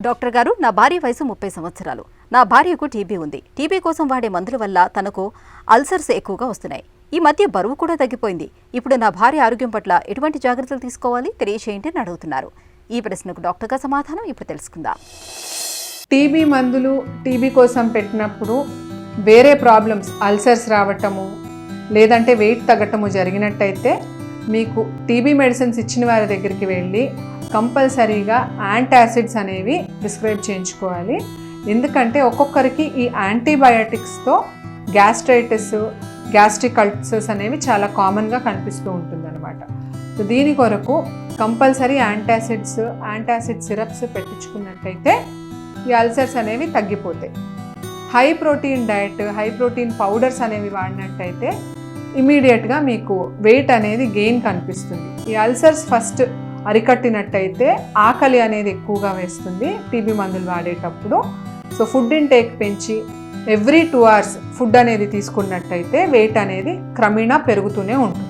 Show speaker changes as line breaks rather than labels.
Doctor గారు, నా భార్య వయసు 30 సంవత్సరాలు. నా భార్యకు టీబీ ఉంది. టీబీ కోసం వాడే మందుల వల్ల తనకు అల్సర్స్ ఎక్కువగా వస్తున్నాయి. ఈ మధ్య బరువు కూడా తగ్గిపోయింది. ఇప్పుడు నా భార్య ఆరోగ్యం పట్ల ఎటువంటి జాగ్రత్తలు తీసుకోవాలి తెలియచేయండి అని అడుగుతున్నారు. ఈ ప్రశ్నకు డాక్టర్ గారి సమాధానం ఇప్పుడు తెలుసుకుందాం.
టీబీ మందులు టీబీ కోసం పెట్టినప్పుడు వేరే ప్రాబ్లమ్స్ అల్సర్స్ రావటము లేదంటే వెయిట్ తగ్గటము జరిగినట్టయితే మీకు టీబీ మెడిసిన్స్ ఇచ్చిన వారి దగ్గరికి వెళ్ళి కంపల్సరీగా యాంటాసిడ్స్ అనేవి ప్రిస్క్రైబ్ చేయించుకోవాలి. ఎందుకంటే ఒక్కొక్కరికి ఈ యాంటీబయాటిక్స్తో గ్యాస్ట్రైటిస్, గ్యాస్ట్రిక్ అల్సర్స్ అనేవి చాలా కామన్గా కనిపిస్తూ ఉంటుందన్నమాట. సో దీని కొరకు కంపల్సరీ యాంటాసిడ్ సిరప్స్ పెట్టించుకున్నట్టయితే ఈ అల్సర్స్ అనేవి తగ్గిపోతాయి. High protein diet, high protein powders అనేవి వాడినట్టయితే ఇమీడియట్గా మీకు వెయిట్ అనేది గెయిన్ కనిపిస్తుంది. ఈ అల్సర్స్ ఫస్ట్ అరికట్టినట్టయితే ఆకలి అనేది ఎక్కువగా వేస్తుంది టీబీ మందులు వాడేటప్పుడు. సో ఫుడ్ ఇంటేక్ పెంచి ఎవ్రీ 2 hours ఫుడ్ అనేది తీసుకున్నట్టయితే వెయిట్ అనేది క్రమేణా పెరుగుతూనే ఉంటుంది.